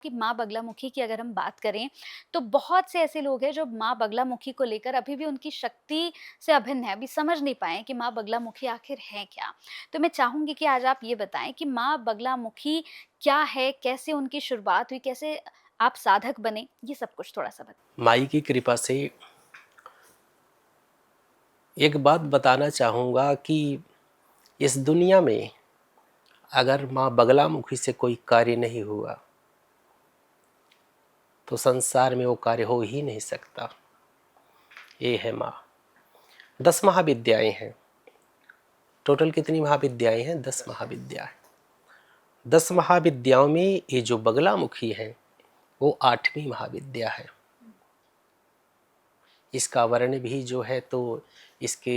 कि माँ बगलामुखी की अगर हम बात करें, तो बहुत से ऐसे लोग हैं जो माँ बगलामुखी को लेकर अभी भी उनकी शक्ति से अभिन्न हैं, अभी समझ नहीं पाए हैं कि माँ बगलामुखी आखिर है क्या? तो मैं चाहूँगी कि आज आप ये बताएँ कि माँ बगलामुखी क्या है? कैसे उनकी शुरुआत हुई? कैसे आप साधक बने? ये सब कुछ थोड़ा-सा माई की कृपा से एक बात बताना चाहूँगा कि इस दुनिया में अगर माँ बगलामुखी से कोई कार्य नहीं हुआ तो संसार में वो कार्य हो ही नहीं सकता। ये है माँ। 10 महाविद्याएं हैं। टोटल कितनी महाविद्याएं हैं? 10 महाविद्याएं। 10 महाविद्याओं में ये जो बगलामुखी है वो 8वीं महाविद्या है। इसका वर्ण भी जो है तो इसके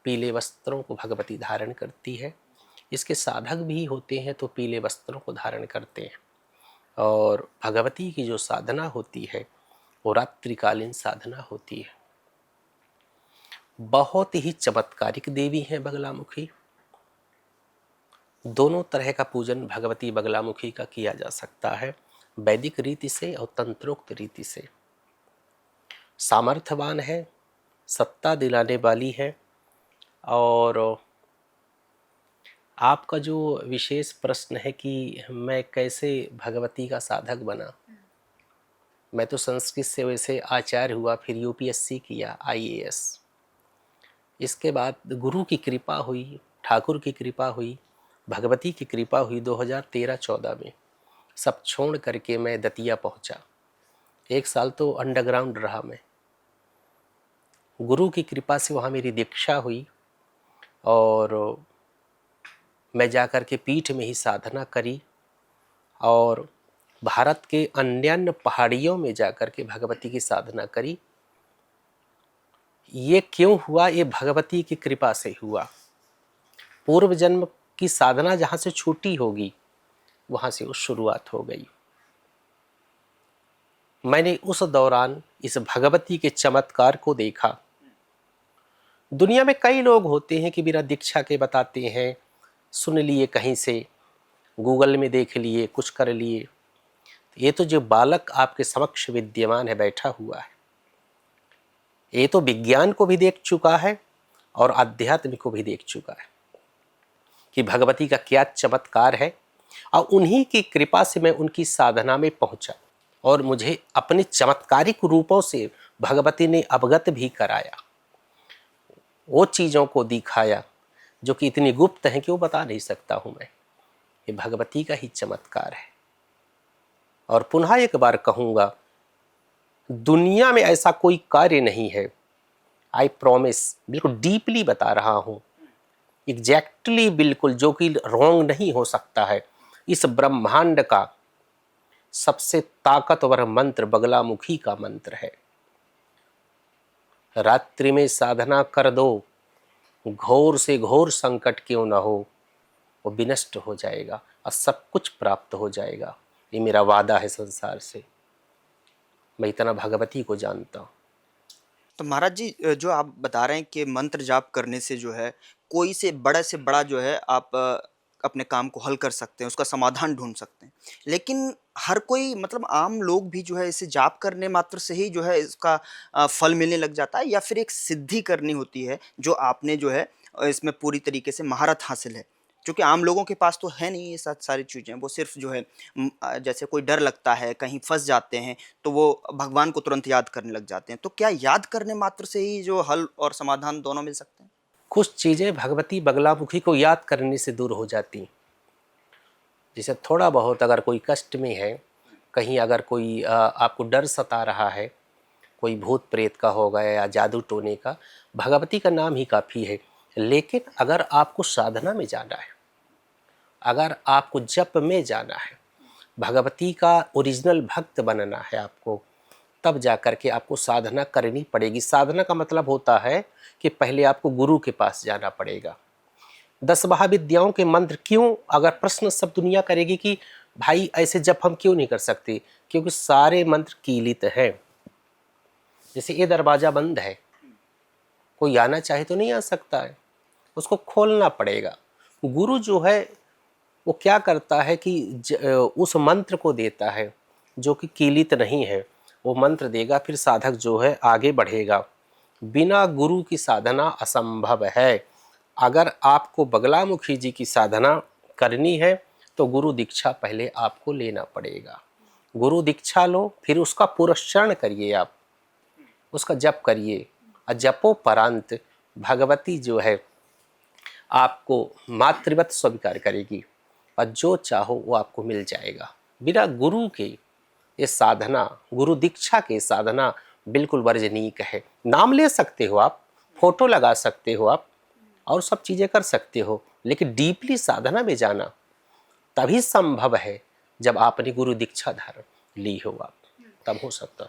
पीले वस्त्रों को भगवती धारण करती है। इसके साधक भी होते हैं तो पीले वस्त्रों को धारण करते हैं। और भगवती की जो साधना होती है वो रात्रिकालीन साधना होती है। बहुत ही चमत्कारिक देवी हैं बगलामुखी। दोनों तरह का पूजन भगवती बगलामुखी का किया जा सकता है, वैदिक रीति से और तंत्रोक्त रीति से। सामर्थ्यवान है, सत्ता दिलाने वाली है। और आपका जो विशेष प्रश्न है कि मैं कैसे भगवती का साधक बना, मैं तो संस्कृत से वैसे आचार्य हुआ, फिर यूपीएससी किया, आईएएस। इसके बाद गुरु की कृपा हुई, ठाकुर की कृपा हुई, भगवती की कृपा हुई। 2013-14 में सब छोड़ करके मैं दतिया पहुंचा। 1 साल तो अंडरग्राउंड रहा मैं। गुरु की कृपा से वहाँ मेरी दीक्षा हुई और मैं जाकर के पीठ में ही साधना करी और भारत के अन्य पहाड़ियों में जाकर के भगवती की साधना करी। ये क्यों हुआ? ये भगवती की कृपा से हुआ। पूर्व जन्म की साधना जहाँ से छूटी होगी वहाँ से वो शुरुआत हो गई। मैंने उस दौरान इस भगवती के चमत्कार को देखा। दुनिया में कई लोग होते हैं कि बिना दीक्षा के बताते हैं, सुन लिए कहीं से, गूगल में देख लिए, कुछ कर लिए। ये तो जो बालक आपके समक्ष विद्यमान है, बैठा हुआ है, ये तो विज्ञान को भी देख चुका है और आध्यात्म को भी देख चुका है कि भगवती का क्या चमत्कार है। और उन्हीं की कृपा से मैं उनकी साधना में पहुंचा और मुझे अपने चमत्कारिक रूपों से भगवती ने अवगत भी कराया, वो चीज़ों को दिखाया जो कि इतनी गुप्त हैं कि वो बता नहीं सकता हूँ मैं। ये भगवती का ही चमत्कार है। और पुनः एक बार कहूँगा, दुनिया में ऐसा कोई कार्य नहीं है, आई प्रॉमिस, बिल्कुल डीपली बता रहा हूँ, एग्जैक्टली बिल्कुल, जो कि रॉन्ग नहीं हो सकता है। इस ब्रह्मांड का सबसे ताकतवर मंत्र बगलामुखी का मंत्र है। रात्रि में साधना कर दो, घोर से घोर संकट क्यों न हो, वो विनष्ट हो जाएगा और सब कुछ प्राप्त हो जाएगा। ये मेरा वादा है संसार से। मैं इतना भगवती को जानता हूँ। तो महाराज जी, जो आप बता रहे हैं कि मंत्र जाप करने से जो है कोई से बड़ा जो है आप अपने काम को हल कर सकते हैं, उसका समाधान ढूंढ सकते हैं। लेकिन हर कोई मतलब आम लोग भी जो है इसे जाप करने मात्र से ही जो है इसका फल मिलने लग जाता है, या फिर एक सिद्धि करनी होती है जो आपने जो है इसमें पूरी तरीके से महारत हासिल है? क्योंकि आम लोगों के पास तो है नहीं ये सारी चीज़ें। वो सिर्फ जो है जैसे कोई डर लगता है, कहीं फंस जाते हैं, तो वो भगवान को तुरंत याद करने लग जाते हैं। तो क्या याद करने मात्र से ही जो हल और समाधान दोनों मिल सकते हैं? कुछ चीज़ें भगवती बगलामुखी को याद करने से दूर हो जाती। जैसे थोड़ा बहुत अगर कोई कष्ट में है, कहीं अगर कोई आपको डर सता रहा है, कोई भूत प्रेत का हो गया या जादू टोने का, भगवती का नाम ही काफ़ी है। लेकिन अगर आपको साधना में जाना है, अगर आपको जप में जाना है, भगवती का ओरिजिनल भक्त बनना है आपको, तब जा कर के आपको साधना करनी पड़ेगी। साधना का मतलब होता है कि पहले आपको गुरु के पास जाना पड़ेगा। 10 महाविद्याओं के मंत्र क्यों, अगर प्रश्न सब दुनिया करेगी कि भाई ऐसे जप हम क्यों नहीं कर सकते, क्योंकि सारे मंत्र कीलित हैं। जैसे ये दरवाज़ा बंद है, कोई आना चाहे तो नहीं आ सकता है, उसको खोलना पड़ेगा। गुरु जो है वो क्या करता है कि उस मंत्र को देता है जो कि कीलित नहीं है, वो मंत्र देगा, फिर साधक जो है आगे बढ़ेगा। बिना गुरु की साधना असंभव है। अगर आपको बगलामुखी जी की साधना करनी है तो गुरु दीक्षा पहले आपको लेना पड़ेगा। गुरु दीक्षा लो, फिर उसका पुरस्चरण करिए, आप उसका जप करिए, और जपोपरांत भगवती जो है आपको मातृवत स्वीकार करेगी और जो चाहो वो आपको मिल जाएगा। बिना गुरु के ये साधना, गुरु दीक्षा के साधना बिल्कुल वर्जनीय है। नाम ले सकते हो आप, फोटो लगा सकते हो आप, और सब चीज़ें कर सकते हो, लेकिन डीपली साधना में जाना तभी संभव है जब आपने गुरु दीक्षा धारण ली हो, आप तब हो सकता।